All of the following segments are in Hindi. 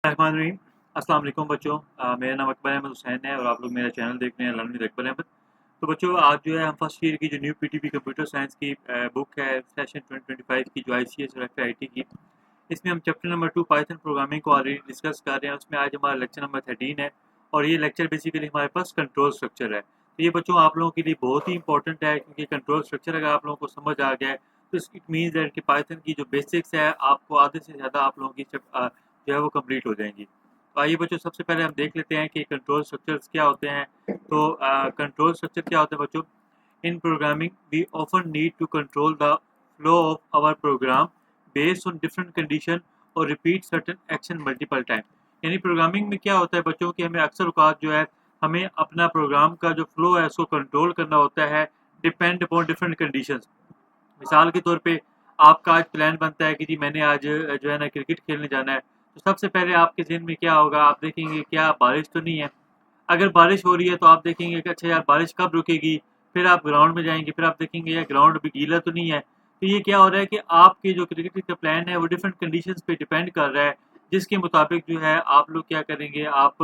रहमान रहीम। अस्सलाम वालेकुम बच्चों। मेरा नाम अकबर अहमद हुसैन है और आप लोग मेरा चैनल देख रहे हैं लर्निंग विद अकबर अहमद। तो बच्चों आज जो है हम फर्स्ट ईयर की जो न्यू पीटीपी कंप्यूटर साइंस की बुक है सेशन 2025 की जो आईसीएस और एफआईटी की, इसमें हम चैप्टर नंबर 2 पाइथन प्रोग्रामिंग को ऑलरेडी डिस्कस कर रहे हैं। उसमें आज हमारा लेक्चर नंबर 13 है और ये लेक्चर बेसिकली हमारे पास कंट्रोल स्ट्रक्चर है। तो ये बच्चों आप लोगों के लिए बहुत ही इंपॉर्टेंट है क्योंकि कंट्रोल स्ट्रक्चर अगर आप लोगों को समझ आ गया है तो इट मीन्स दैट कि पाइथन की जो बेसिक्स है आपको आधे से ज़्यादा आप लोगों की जो है वो कंप्लीट हो जाएंगी। तो आइए बच्चों सबसे पहले हम देख लेते हैं कि कंट्रोल स्ट्रक्चर्स क्या होते हैं। तो कंट्रोल स्ट्रक्चर क्या होते हैं बच्चों? In programming we often need to control the flow of our program based on different condition और repeat certain action multiple time. यानी प्रोग्रामिंग में क्या होता है बच्चों कि हमें अक्सर औकात जो है हमें अपना प्रोग्राम का जो फ्लो है उसको कंट्रोल करना होता है डिपेंड अपॉन डिफरेंट कंडीशंस। मिसाल के तौर पे आपका आज प्लान बनता है कि जी मैंने आज जो है ना क्रिकेट खेलने जाना है। तो सबसे पहले आपके ज़हन में क्या होगा, आप देखेंगे क्या बारिश तो नहीं है। अगर बारिश हो रही है तो आप देखेंगे कि अच्छा यार बारिश कब रुकेगी। फिर आप ग्राउंड में जाएंगे, फिर आप देखेंगे यार ग्राउंड अभी गीला तो नहीं है। तो ये क्या हो रहा है कि आपके जो क्रिकेट का प्लान है वो डिफरेंट कंडीशंस पे डिपेंड कर रहा है, जिसके मुताबिक जो है आप लोग क्या करेंगे, आप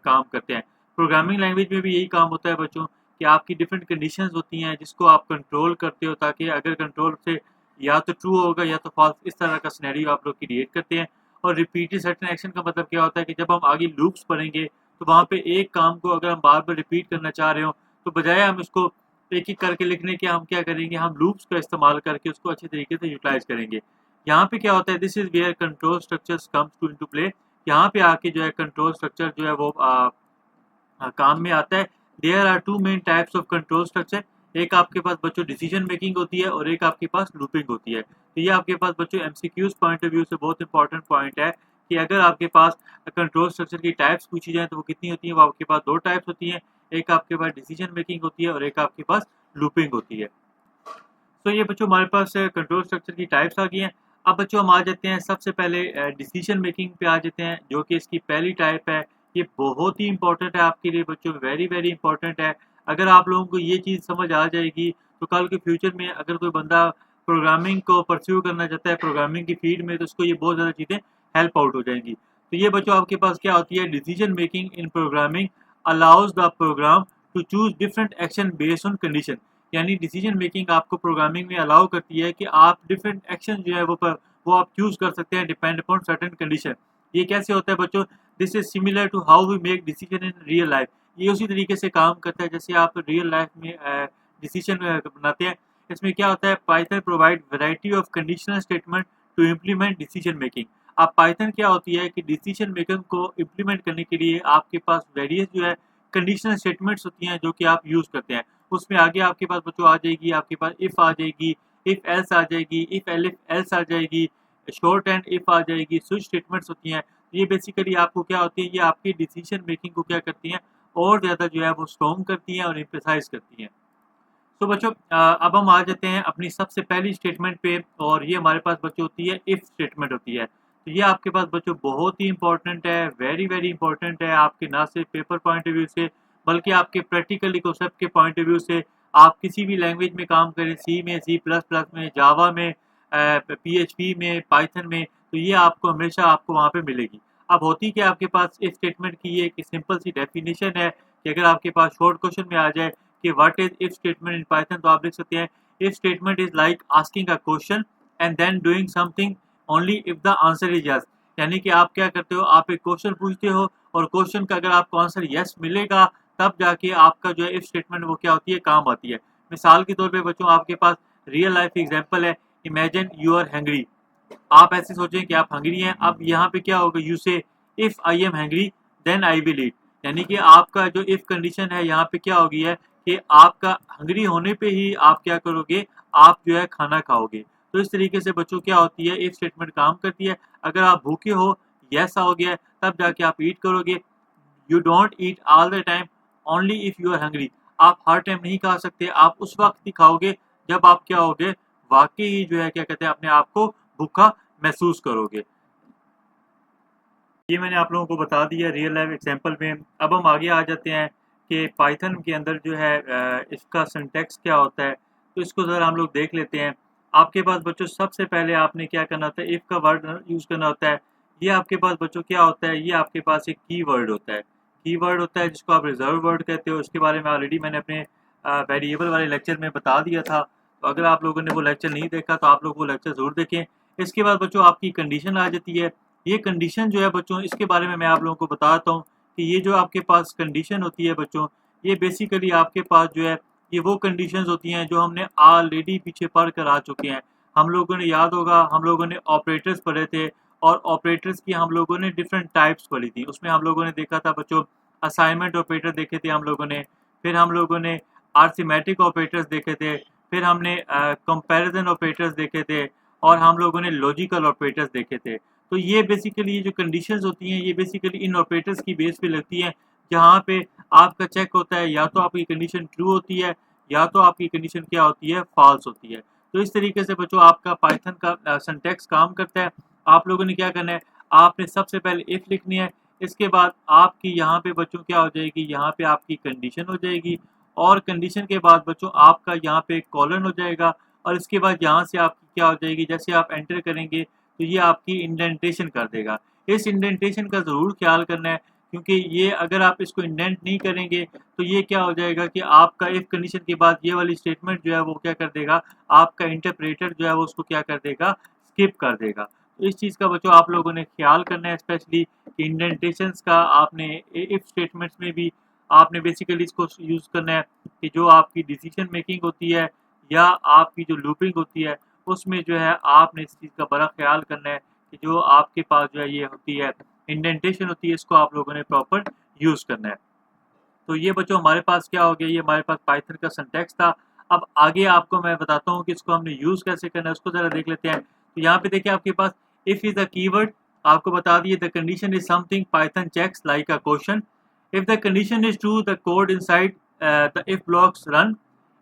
काम करते हैं। प्रोग्रामिंग लैंग्वेज में भी यही काम होता है बच्चों कि आपकी डिफरेंट कंडीशंस होती हैं जिसको आप कंट्रोल करते हो, ताकि अगर कंट्रोल से या तो ट्रू होगा या तो फॉल्स, इस तरह का सिनेरियो आप लोग क्रिएट करते हैं। और रिपीटेड सर्टेन एक्शन का मतलब क्या होता है कि जब हम आगे लूप्स पढ़ेंगे तो वहाँ पे एक काम को अगर हम बार बार रिपीट करना चाह रहे हो तो बजाय हम इसको एक एक करके लिखने के हम क्या करेंगे, हम लूप्स का इस्तेमाल करके उसको अच्छे तरीके से यूटिलाइज करेंगे। यहाँ पे क्या होता है, this is where control structures comes to into play. यहाँ पे आके जो है कंट्रोल स्ट्रक्चर जो है वो काम में आता है। There are two main types of control structure. एक आपके पास बच्चों डिसीजन मेकिंग होती है और एक आपके पास लूपिंग होती है। तो ये आपके पास बच्चों एमसीक्यूज पॉइंट ऑफ व्यू से बहुत इंपॉर्टेंट पॉइंट है कि अगर आपके पास कंट्रोल स्ट्रक्चर की टाइप्स पूछी जाए तो वो कितनी होती है, वो आपके पास दो टाइप्स होती हैं। एक आपके पास डिसीजन मेकिंग होती है और एक आपके पास लूपिंग होती है। तो ये बच्चों हमारे पास कंट्रोल स्ट्रक्चर की टाइप्स आ गई हैं। अब बच्चों हम आ जाते हैं सबसे पहले डिसीजन मेकिंग पे आ जाते हैं, जो कि इसकी पहली टाइप है। ये बहुत ही इंपॉर्टेंट है आपके लिए बच्चों, वेरी वेरी इंपॉर्टेंट है। अगर आप लोगों को ये चीज़ समझ आ जाएगी तो कल के फ्यूचर में अगर कोई बंदा प्रोग्रामिंग को परस्यू करना चाहता है प्रोग्रामिंग की फील्ड में, तो उसको ये बहुत ज़्यादा चीज़ें हेल्प आउट हो जाएंगी। तो ये बच्चों आपके पास क्या होती है, decision making in programming allows the program to choose different action based on condition. यानी डिसीजन मेकिंग आपको प्रोग्रामिंग में अलाउ करती है कि आप डिफरेंट एक्शन जो है वो आप चूज कर सकते हैं डिपेंड अपॉन सर्टेन कंडीशन। ये कैसे होता है बच्चों? This is similar to how we make decision in real life. ये उसी तरीके से काम करता है जैसे आप रियल लाइफ में डिसीजन बनाते हैं। इसमें क्या होता है, Python provide variety of conditional statement to implement decision making. अब पाइथन क्या होती है कि डिसीजन मेकिंग को इम्प्लीमेंट करने के लिए आपके पास वेरियस जो है कंडीशनल स्टेटमेंट्स होती हैं जो कि आप यूज़ करते हैं। उसमें आगे आपके पास बच्चों आ जाएगी, आपके पास इफ़ आ जाएगी, इफ़ एल्स आ जाएगी, इफ़ एल्स आ जाएगी, शॉर्ट एंड इफ़ आ जाएगी, स्विच स्टेटमेंट्स होती हैं। ये बेसिकली आपको क्या होती है, ये आपकी डिसीजन मेकिंग को क्या करती हैं और ज़्यादा जो है वो स्ट्रॉन्ग करती हैं और एम्फसाइज करती हैं। तो बच्चों अब हम आ जाते हैं अपनी सबसे पहली स्टेटमेंट पे और ये हमारे पास बच्चों होती है इफ़ स्टेटमेंट होती है। तो ये आपके पास बच्चों बहुत ही इंपॉर्टेंट है, वेरी वेरी इंपॉर्टेंट है आपके ना सिर्फ पेपर पॉइंट ऑफ व्यू से बल्कि आपके प्रैक्टिकली कॉन्सेप्ट के पॉइंट ऑफ व्यू से। आप किसी भी लैंग्वेज में काम करें, सी में, सी प्लस प्लस में, जावा में, पीएचपी में, पाइथन में, तो ये आपको हमेशा आपको वहाँ पे मिलेगी। अब होती क्या आपके पास इफ स्टेटमेंट की ये एक सिंपल सी डेफिनेशन है कि अगर आपके पास शॉर्ट क्वेश्चन में आ जाए कि what is if statement in Python, तो आप लिख सकते हैं if statement is like asking a question and then doing something only if the answer is yes. यानी कि आप क्या करते हो, आप एक क्वेश्चन पूछते हो और क्वेश्चन का अगर आपको आंसर यस मिलेगा तब जाके आपका जो है इफ स्टेटमेंट वो क्या होती है, काम आती है। मिसाल के तौर पे बच्चों आपके पास रियल लाइफ एग्जांपल है, इमेजिन यू आर हैंग्री। आप ऐसे सोचें कि आप हंगरी हैं। अब यहाँ पे क्या होगा, you say if I am hungry then I will eat. यानी कि आपका जो इफ कंडीशन है यहाँ पे क्या होगी है कि आपका हंगरी होने पे ही आप क्या करोगे, आप जो है खाना खाओगे। तो इस तरीके से बच्चों क्या होती है, इफ स्टेटमेंट काम करती है। अगर आप भूखे हो, यस आओगे है, तब जाके आप ईट करोगे। You don't eat all the time, only if you are hungry. आप हर टाइम नहीं खा सकते, आप उस वक्त ही खाओगे जब आप क्या होगे, वाकई ही जो है क्या कहते हैं अपने आप को भूखा महसूस करोगे। ये मैंने आप लोगों को बता दिया रियल लाइफ एग्जांपल में। अब हम आगे आ जाते हैं कि पाइथन के अंदर जो है इसका सिंटैक्स क्या होता है। तो इसको ज़रा हम लोग देख लेते हैं। आपके पास बच्चों सबसे पहले आपने क्या करना होता है, इफ़ का वर्ड यूज़ करना होता है। ये आपके पास बच्चों क्या होता है, ये आपके पास एक कीवर्ड होता है। कीवर्ड होता है जिसको आप रिजर्व वर्ड कहते हो। इसके बारे में ऑलरेडी मैंने अपने वेरिएबल वाले लेक्चर में बता दिया था। तो अगर आप लोगों ने वो लेक्चर नहीं देखा तो आप लोग वो लेक्चर ज़रूर देखें। इसके बाद बच्चों आपकी कंडीशन आ जाती है। ये कंडीशन जो है बच्चों, इसके बारे में मैं आप लोगों को बताता हूँ कि ये जो आपके पास कंडीशन होती है बच्चों, ये बेसिकली आपके पास जो है ये वो कंडीशंस होती हैं जो हमने ऑलरेडी पीछे पढ़ कर आ चुके हैं। हम लोगों ने, याद होगा, हम लोगों ने ऑपरेटर्स पढ़े थे और ऑपरेटर्स की हम लोगों ने डिफरेंट टाइप्स पढ़ी थी। उसमें हम लोगों ने देखा था बच्चों असाइनमेंट ऑपरेटर देखे थे हम लोगों ने, फिर हम लोगों ने आर्थमेटिक ऑपरेटर्स देखे थे, फिर हमने कंपैरिजन ऑपरेटर्स देखे थे और हम लोगों ने लॉजिकल ऑपरेटर्स देखे थे। तो ये बेसिकली ये जो कंडीशंस होती हैं ये बेसिकली इन ऑपरेटर्स की बेस पे लगती हैं, जहाँ पे आपका चेक होता है या तो आपकी कंडीशन ट्रू होती है या तो आपकी कंडीशन क्या होती है, फॉल्स होती है। तो इस तरीके से बच्चों आपका पाइथन का सिंटैक्स काम करता है। आप लोगों ने क्या करना है, आपने सबसे पहले इफ लिखनी है, इसके बाद आपकी यहाँ पे बच्चों क्या हो जाएगी, यहाँ पे आपकी कंडीशन हो जाएगी और कंडीशन के बाद बच्चों आपका यहाँ पे कॉलन हो जाएगा और इसके बाद यहाँ से आपकी क्या हो जाएगी, जैसे आप एंटर करेंगे तो ये आपकी इंडेंटेशन कर देगा। इस इंडेंटेशन का ज़रूर ख्याल करना है, क्योंकि ये अगर आप इसको इंडेंट नहीं करेंगे तो ये क्या हो जाएगा कि आपका इफ कंडीशन के बाद ये वाली स्टेटमेंट जो है वो क्या कर देगा, आपका इंटरप्रेटर जो है वो उसको क्या कर देगा, स्किप कर देगा। तो इस चीज़ का बच्चों आप लोगों ने ख्याल करना है, स्पेशली कि इंडेंटेशंस का आपने इफ स्टेटमेंट्स में भी आपने बेसिकली इसको यूज़ करना है कि जो आपकी डिसीजन मेकिंग होती है या आपकी जो लूपिंग होती है उसमें जो है आपने इस चीज़ का बड़ा ख्याल करना है कि जो आपके पास जो है ये होती है इंडेंटेशन होती है, इसको आप लोगों ने प्रॉपर यूज़ करना है। तो ये बच्चों हमारे पास क्या हो गया, ये हमारे पास पाइथन का सिंटैक्स था। अब आगे आपको मैं बताता हूँ कि इसको हमने यूज़ कैसे करना है, उसको ज़रा देख लेते हैं। तो यहाँ पे देखिए आपके पास इफ़ इज़ अ कीवर्ड, आपको बता दिए the condition is something Python checks like a question. If the condition is true the code inside the if blocks run.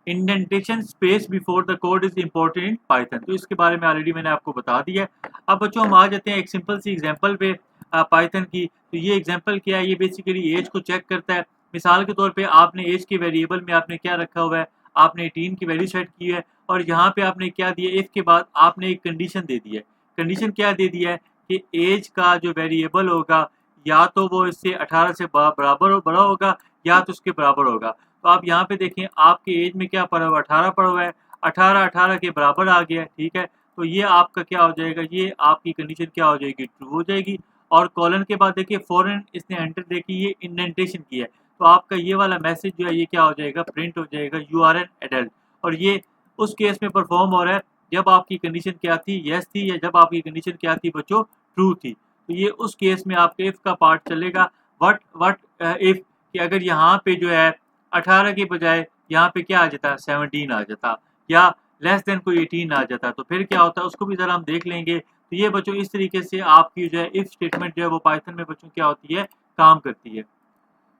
Indentation space before the code is important in Python. तो इसके बारे में ऑलरेडी मैंने आपको बता दिया है। अब बच्चों हम आ जाते हैं एक सिंपल सी एग्जाम्पल पे पाइथन की। तो ये एग्जाम्पल क्या है, ये बेसिकली एज को चेक करता है। मिसाल के तौर पे आपने एज के वेरिएबल में आपने क्या रखा हुआ है, आपने 18 की वैल्यू सेट की है और यहाँ पे आपने क्या दिया, इफ के बाद आपने एक कंडीशन दे दी है। कंडीशन क्या दे दिया है कि एज का जो वेरिएबल होगा या तो वो इससे 18 से बराबर बड़ा होगा या तो उसके बराबर होगा। तो आप यहाँ पे देखें आपके एज में क्या पड़ा हुआ, 18 पड़ा हुआ है, 18 के बराबर आ गया है, ठीक है। तो ये आपका क्या हो जाएगा, ये आपकी कंडीशन क्या हो जाएगी, ट्रू हो जाएगी। और कॉलन के बाद देखिए फॉरन इसने एंटर देखी, ये इंडेंटेशन की है, तो आपका ये वाला मैसेज जो है ये क्या हो जाएगा, प्रिंट हो जाएगा, यू आर एन एडल्ट। और ये उस केस में परफॉर्म हो रहा है जब आपकी कंडीशन क्या थी, यस थी, या जब आपकी कंडीशन क्या थी बच्चों, ट्रू थी। तो ये उस केस में आपके इफ का पार्ट चलेगा। वट इफ कि अगर यहाँ पे जो है 18 के बजाय यहाँ पे क्या आ जाता, 17 आ जाता, या लेस देन कोई 18 आ जाता, तो फिर क्या होता है उसको भी ज़रा हम देख लेंगे। तो ये बच्चों इस तरीके से आपकी जो है इफ स्टेटमेंट जो है वो पाइथन में बच्चों क्या होती है, काम करती है।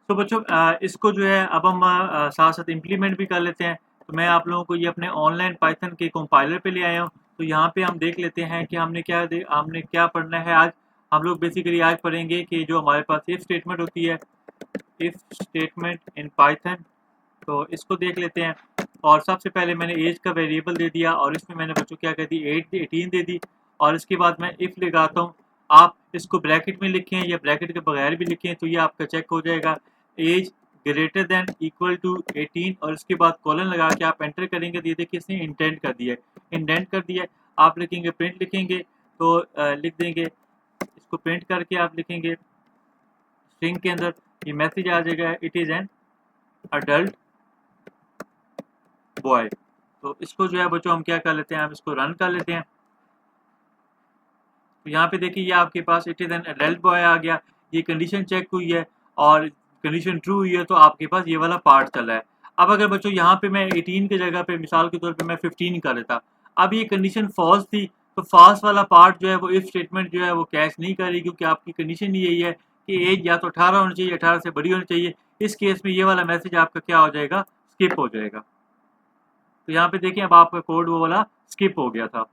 तो बच्चों इसको जो है अब हम साथ साथ इम्प्लीमेंट भी कर लेते हैं। तो मैं आप लोगों को ये अपने ऑनलाइन पाइथन के कंपाइलर पे ले आया हूँ। तो यहाँ पे हम देख लेते हैं कि हमने क्या पढ़ना है आज। हम लोग बेसिकली आज पढ़ेंगे कि जो हमारे पास इफ स्टेटमेंट होती है, इफ स्टेटमेंट इन पाइथन। तो इसको देख लेते हैं। और सबसे पहले मैंने एज का वेरिएबल दे दिया और इसमें मैंने बच्चों क्या कर दी, 18 दे दी। और इसके बाद मैं इफ़ लगाता हूँ, आप इसको ब्रैकेट में लिखें या ब्रैकेट के बगैर भी लिखें तो ये आपका चेक हो जाएगा, age greater than equal to 18 और इसके बाद कॉलन लगा के आप एंटर करेंगे तो ये देखिए इसने इंडेंट कर दिया है, इंडेंट कर दिया है। आप लिखेंगे प्रिंट लिखेंगे तो लिख देंगे, इसको प्रिंट करके आप लिखेंगे स्ट्रिंग के अंदर ये मैसेज आ जाएगा, it is an adult boy. तो इसको जो है बच्चों हम क्या कर लेते हैं, हम इसको रन कर लेते हैं। तो यहाँ पे देखिए ये आपके पास it is an adult boy आ गया, ये कंडीशन चेक हुई है और कंडीशन ट्रू हुई है, तो आपके पास ये वाला पार्ट चला है। अब अगर बच्चों यहाँ पे मैं 18 की जगह पे मिसाल के तौर पे मैं 15 कर देता, अब ये कंडीशन फॉल्स थी, तो फॉल्स वाला पार्ट जो है वो इफ स्टेटमेंट जो है वो कैच नहीं करेगी, क्योंकि आपकी कंडीशन यही है कि एज या तो 18 होनी चाहिए, 18 से बड़ी होनी चाहिए। इस केस में ये वाला मैसेज आपका क्या हो जाएगा, स्किप हो जाएगा। तो यहाँ पे देखिए अब आपका कोड वो वाला स्किप हो गया था।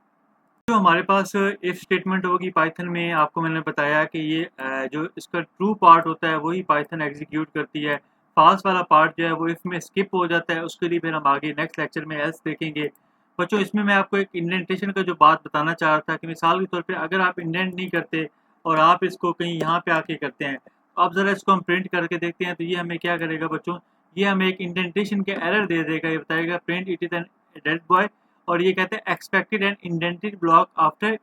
जो हमारे पास इफ स्टेटमेंट होगी पाइथन में, आपको मैंने बताया कि ये जो इसका ट्रू पार्ट होता है वही पाइथन एग्जीक्यूट करती है। फॉल्स वाला पार्ट जो है वो इफ में स्किप हो जाता है, उसके लिए फिर हम आगे नेक्स्ट लेक्चर में एल्स देखेंगे। बच्चों इसमें मैं आपको एक इंडेंटेशन का जो बात बताना चाह रहा था कि मिसाल के तौर पे अगर आप इंडेंट नहीं करते, और आप इसको कहीं यहाँ पे आके करते हैं। अब ज़रा इसको हम प्रिंट करके देखते हैं, तो ये हमें क्या करेगा बच्चों, ये हमें एक इंडेंटेशन के एरर दे देगा। ये बताएगा print it is an dead boy, और ये कहते हैं expected an indented block after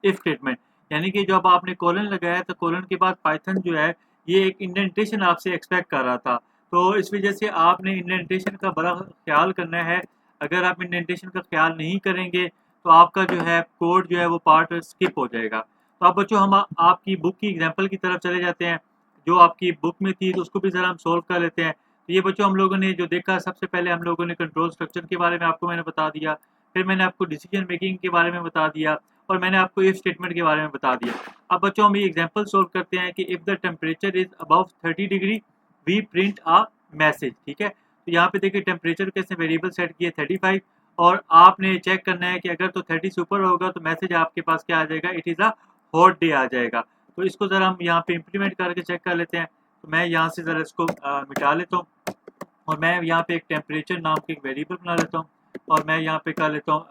if statement, यानी कि जब आपने कोलन लगाया तो कोलन के बाद पाइथन जो है ये एक इंडेंटेशन आपसे एक्सपेक्ट कर रहा था। तो इस वजह से आपने इंडेंटेशन का बड़ा ख्याल करना है। अगर आप इंडेंटेशन का ख्याल नहीं करेंगे तो आपका जो है कोड जो है वो पार्ट स्किप हो जाएगा। तो अब बच्चों हम आपकी बुक की एग्जांपल की तरफ चले जाते हैं, जो आपकी बुक में थी, तो उसको भी ज़रा हम सोल्व कर लेते हैं। तो ये बच्चों हम लोगों ने जो देखा, सबसे पहले हम लोगों ने कंट्रोल स्ट्रक्चर के बारे में आपको मैंने बता दिया, फिर मैंने आपको डिसीजन मेकिंग के बारे में बता दिया, और मैंने आपको इफ स्टेटमेंट के बारे में बता दिया। अब बच्चों हम ये एग्जांपल सोल्व करते हैं कि if the temperature is above 30 degree we print a message. ठीक है, तो यहाँ पे देखिए टेम्परेचर कैसे वेरिएबल सेट किए 35, और आपने चेक करना है कि अगर तो 30 से ऊपर होगा तो मैसेज आपके पास क्या आ जाएगा, it is a hot day आ जाएगा। तो इसको ज़रा हम यहाँ पे इम्प्लीमेंट करके चेक कर लेते हैं। तो मैं यहाँ से ज़रा इसको मिटा लेता हूँ, और मैं यहाँ पे एक टेम्परेचर नाम की एक वेरिएबल बना लेता हूँ, और मैं यहाँ पे कर लेता हूँ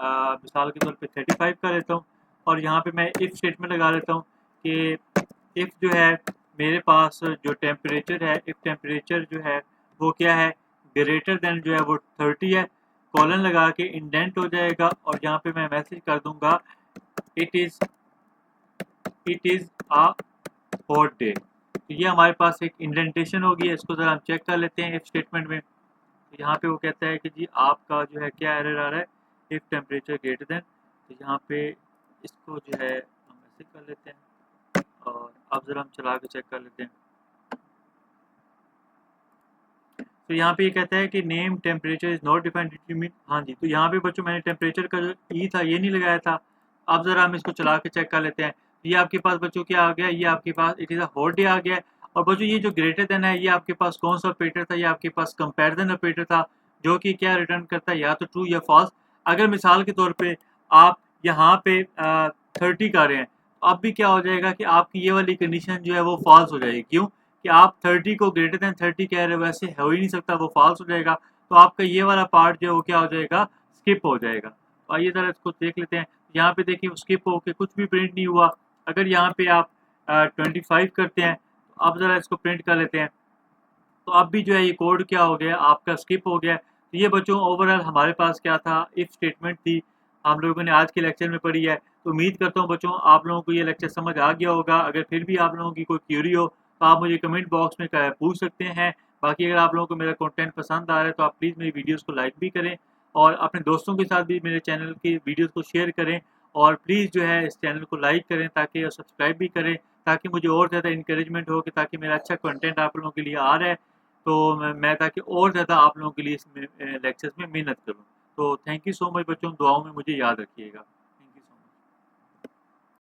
मिसाल के तौर पे 35 कर लेता हूँ, और यहाँ पे मैं इफ़ स्टेटमेंट लगा लेता हूँ कि इफ़ जो है मेरे पास जो टेम्परेचर है, इफ़ टेम्परेचर जो है वो क्या है, ग्रेटर देन जो है वो 30 है, कॉलन लगा के इंडेंट हो जाएगा, और यहाँ पे मैं मैसेज कर दूंगा it is a hot day. तो ये हमारे पास एक इंडेंटेशन होगी। इसको ज़रा हम चेक कर लेते हैं इफ़ स्टेटमेंट में। तो यहाँ पे वो कहता है कि जी आपका जो है क्या एरर आ रहा है, इफ़ टेम्परेचर ग्रेटर देन। तो यहाँ पे इसको जो है हम ऐसे कर लेते हैं, और अब ज़रा हम चला के चेक कर लेते हैं। तो यहाँ पे ये कहता है कि name temperature is not defined determine. हाँ जी, तो यहाँ पे बच्चों मैंने टेम्परेचर का जो ई था ये नहीं लगाया था। अब ज़रा हम इसको चला के चेक कर लेते हैं। ये आपके पास बच्चों क्या आ गया, ये आपके पास it is a hot day आ गया है। और बच्चों ये जो ग्रेटर देन है, ये आपके पास कौन सा ऑपरेटर था, ये आपके पास कंपैरिजन ऑपरेटर था, जो कि क्या रिटर्न करता है, या तो ट्रू या फॉल्स। अगर मिसाल के तौर पे आप यहाँ पे 30 कर रहे हैं, तो अब भी क्या हो जाएगा कि आपकी ये वाली कंडीशन जो है वो फॉल्स हो जाएगी। क्यों कि आप 30 को ग्रेटर देन 30 कह रहे हो, वैसे हो ही नहीं सकता, वो फॉल्स हो जाएगा। तो आपका ये वाला पार्ट जो है वो क्या हो जाएगा, स्किप हो जाएगा। तो आइए ज़रा इसको देख लेते हैं। यहाँ पे देखिए स्किप होके कुछ भी प्रिंट नहीं हुआ। अगर यहाँ पे आप 25 करते हैं, तो अब ज़रा इसको प्रिंट कर लेते हैं, तो अब भी जो है ये कोड क्या हो गया, आपका स्किप हो गया। तो ये बच्चों ओवरऑल हमारे पास क्या था, इफ़ स्टेटमेंट थी, हम लोगों ने आज के लेक्चर में पढ़ी है। तो उम्मीद करता हूँ बच्चों आप लोगों को ये लेक्चर समझ आ गया होगा। अगर फिर भी आप लोगों की कोई क्यूरी हो तो आप मुझे कमेंट बॉक्स में पूछ सकते हैं। बाकी अगर आप लोगों को मेरा कंटेंट पसंद आ रहा है तो आप प्लीज़ मेरी वीडियोज़ को लाइक भी करें, और अपने दोस्तों के साथ भी मेरे चैनल की वीडियोज़ को शेयर करें, और प्लीज़ जो है इस चैनल को लाइक करें, ताकि सब्सक्राइब भी करें, ताकि मुझे और ज़्यादा इंकरेजमेंट हो कि ताकि मेरा अच्छा कंटेंट आप लोगों के लिए आ रहा है। तो मैं ताकि और ज़्यादा आप लोगों के लिए इसमें लेक्चर्स में मेहनत करूँ। तो थैंक यू सो मच बच्चों, दुआओं में मुझे याद रखिएगा।